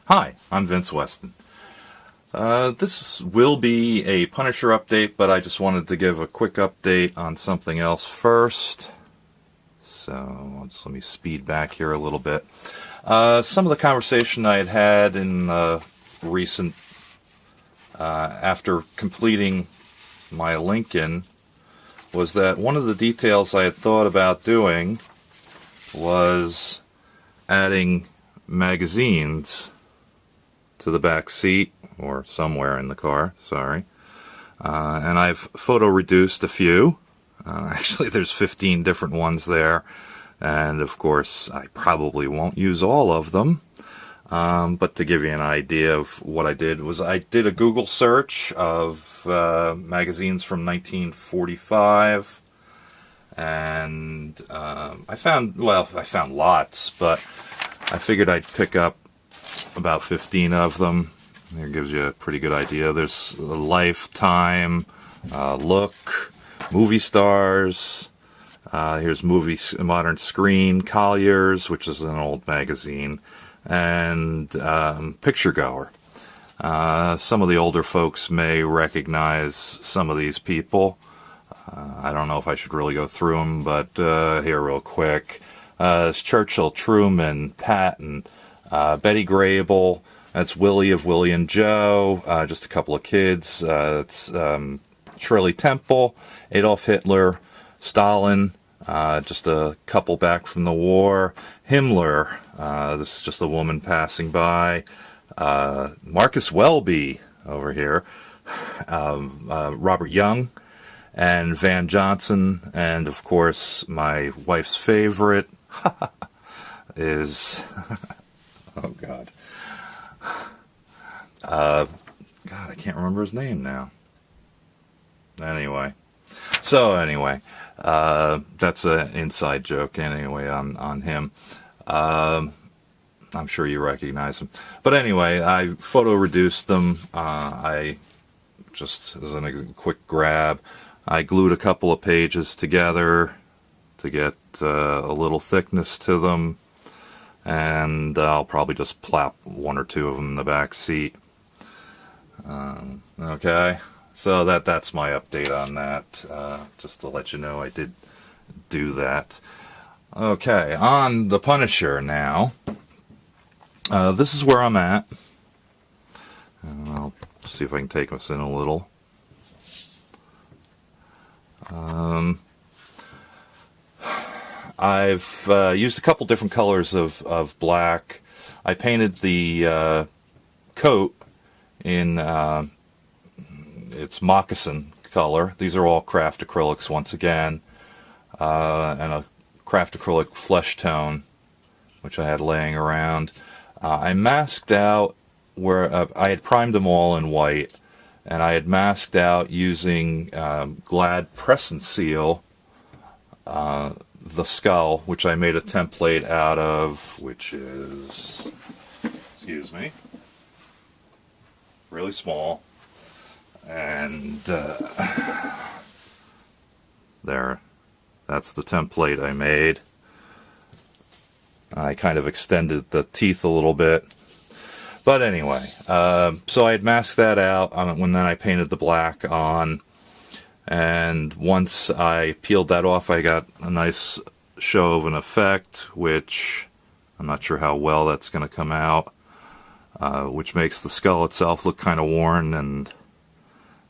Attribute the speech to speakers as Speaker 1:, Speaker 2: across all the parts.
Speaker 1: Hi, I'm Vince Weston. This will be a Punisher update, but I just wanted to give a quick update on something else first. So, just let me speed back here a little bit. Some of the conversation I had in recent, after completing my Lincoln, was that one of the details I had thought about doing was adding magazines to the back seat, or somewhere in the car, sorry. And I've photo reduced a few. Actually, there's 15 different ones there. And of course, I probably won't use all of them. But to give you an idea of what I did was I did a Google search of magazines from 1945. And I found lots, but I figured I'd pick up about 15 of them. Here gives you a pretty good idea. There's Lifetime, Look, Movie Stars. Here's Modern Screen, Collier's, which is an old magazine, and Picture Goer. Some of the older folks may recognize some of these people. I don't know if I should really go through them, but here real quick. It's Churchill, Truman, Patton, Betty Grable, that's Willie of Willie and Joe, just a couple of kids. It's Shirley Temple, Adolf Hitler, Stalin, just a couple back from the war, Himmler, this is just a woman passing by, Marcus Welby over here, Robert Young, and Van Johnson, and of course my wife's favorite is... Oh, God. God, I can't remember his name now. Anyway. That's an inside joke anyway on him. I'm sure you recognize him. But anyway, I photo reduced them. I just, as a quick grab, I glued a couple of pages together to get a little thickness to them. And I'll probably just plop one or two of them in the back seat. Okay, so that's my update on that. Just to let you know I did do that. Okay, on the Punisher now. This is where I'm at. I'll see if I can take us in a little. I've used a couple different colors of black. I painted the coat in its moccasin color. These are all craft acrylics once again, and a craft acrylic flesh tone, which I had laying around. I masked out where I had primed them all in white, and I had masked out using Glad Press and Seal the skull, which I made a template out of, which is, excuse me, really small, and there, that's the template I made. I kind of extended the teeth a little bit, but anyway, so I had masked that out when then I painted the black on. And once I peeled that off, I got a nice show of an effect, which I'm not sure how well that's going to come out, which makes the skull itself look kind of worn and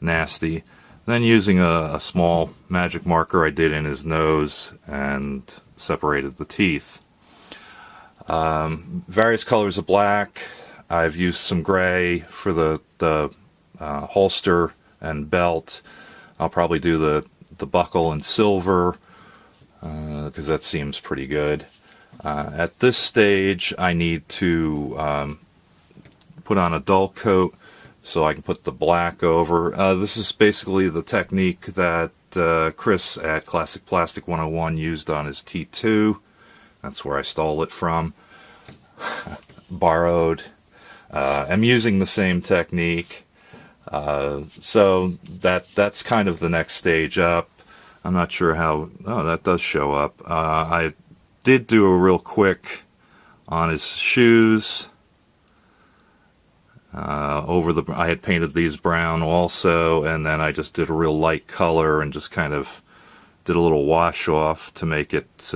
Speaker 1: nasty. Then using a small magic marker, I did in his nose and separated the teeth. Various colors of black. I've used some gray for the holster and belt. I'll probably do the buckle in silver, because that seems pretty good. At this stage, I need to put on a dull coat so I can put the black over. This is basically the technique that Chris at Classic Plastic 101 used on his T2. That's where I stole it from. Borrowed. I'm using the same technique. So that's kind of the next stage up. I'm not sure how... Oh, that does show up. I did do a real quick on his shoes. I had painted these brown also, and then I just did a real light color and just kind of did a little wash off to make it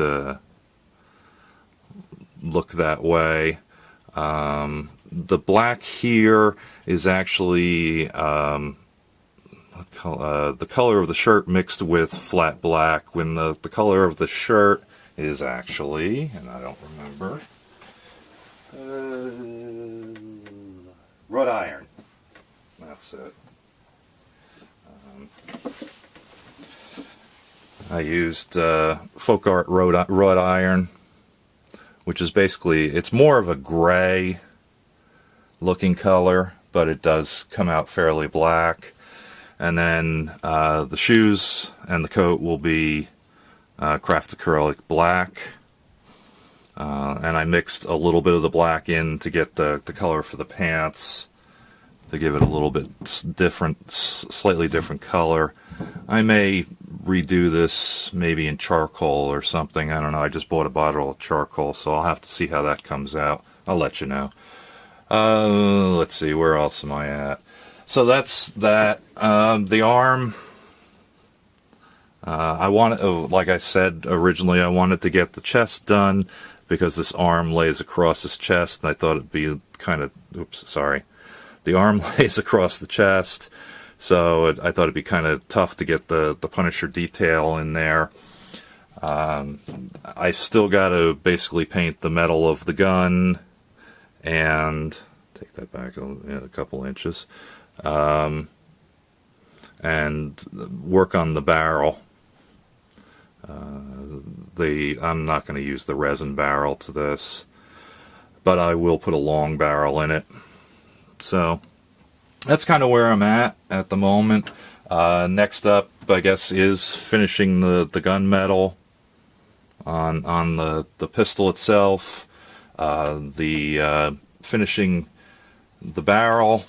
Speaker 1: look that way. The black here is actually the color of the shirt mixed with flat black, when the color of the shirt is actually, and I don't remember, wrought iron. That's it. I used folk art wrought iron, which is basically, it's more of a gray looking color, but it does come out fairly black. And then the shoes and the coat will be craft acrylic black. And I mixed a little bit of the black in to get the color for the pants, to give it a little bit different, slightly different color. I may redo this maybe in charcoal or something. I don't know. I just bought a bottle of charcoal, so I'll have to see how that comes out. I'll let you know. Let's see, where else am I at? So that's that. The arm, I wanted, like I said originally, I wanted to get the chest done because this arm lays across his chest, and I thought it'd be kind of, the arm lays across the chest, so I thought it'd be kind of tough to get the Punisher detail in there. I still got to basically paint the metal of the gun, and take that back a couple inches, and work on the barrel. I'm not going to use the resin barrel to this, but I will put a long barrel in it. So that's kind of where I'm at the moment. Next up, I guess, is finishing the gunmetal on the pistol itself, finishing the barrel,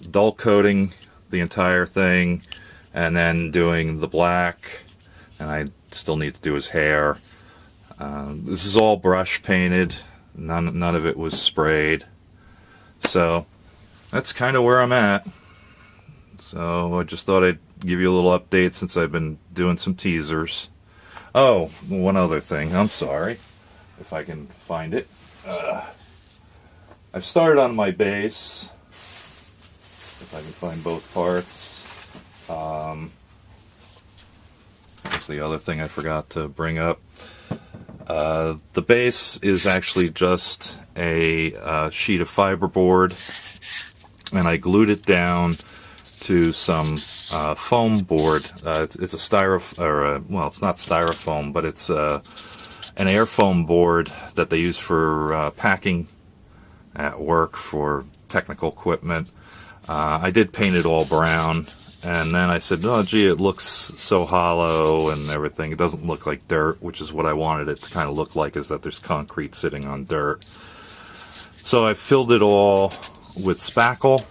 Speaker 1: dull coating the entire thing, and then doing the black, and I still need to do his hair. This is all brush painted, none of it was sprayed, so that's kind of where I'm at. So I just thought I'd give you a little update since I've been doing some teasers. Oh, one other thing, I'm sorry, if I can find it. I've started on my base, if I can find both parts. Here's the other thing I forgot to bring up. The base is actually just a sheet of fiberboard, and I glued it down to some foam board. It's a styrofoam, well, it's not styrofoam, but it's an air foam board that they use for packing at work for technical equipment. I did paint it all brown, and then I said, oh gee, it looks so hollow and everything. It doesn't look like dirt, which is what I wanted it to kind of look like, is that there's concrete sitting on dirt. So I filled it all with spackle,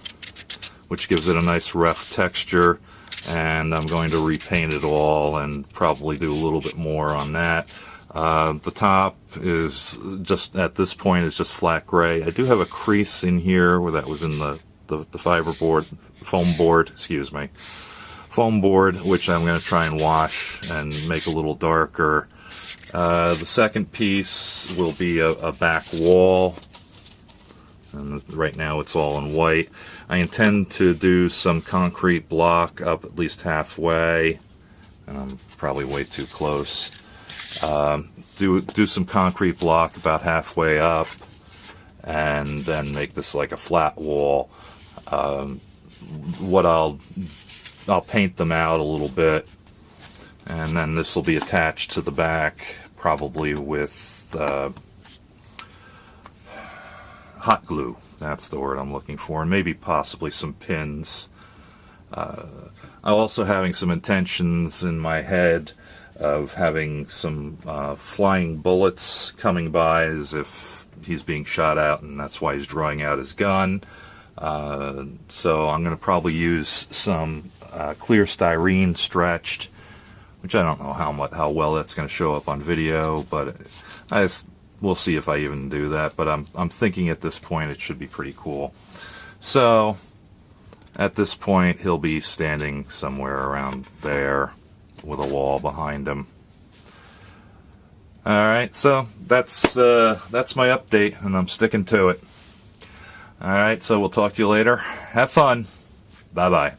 Speaker 1: which gives it a nice rough texture, and I'm going to repaint it all and probably do a little bit more on that. The top is just, at this point, is just flat gray. I do have a crease in here where that was in the foam board, which I'm going to try and wash and make a little darker. The second piece will be a back wall, and right now it's all in white. I intend to do some concrete block up at least halfway, and I'm probably way too close. Do some concrete block about halfway up, and then make this like a flat wall. What I'll paint them out a little bit, and then this will be attached to the back, probably with hot glue. That's the word I'm looking for, and maybe possibly some pins. I'm also having some intentions in my head of having some flying bullets coming by as if he's being shot at, and that's why he's drawing out his gun. So I'm going to probably use some clear styrene stretched, which I don't know how well that's going to show up on video, but we'll see if I even do that. But I'm thinking at this point it should be pretty cool. So at this point, he'll be standing somewhere around there with a wall behind him. Alright, so that's my update, and I'm sticking to it. Alright, so we'll talk to you later. Have fun. Bye-bye.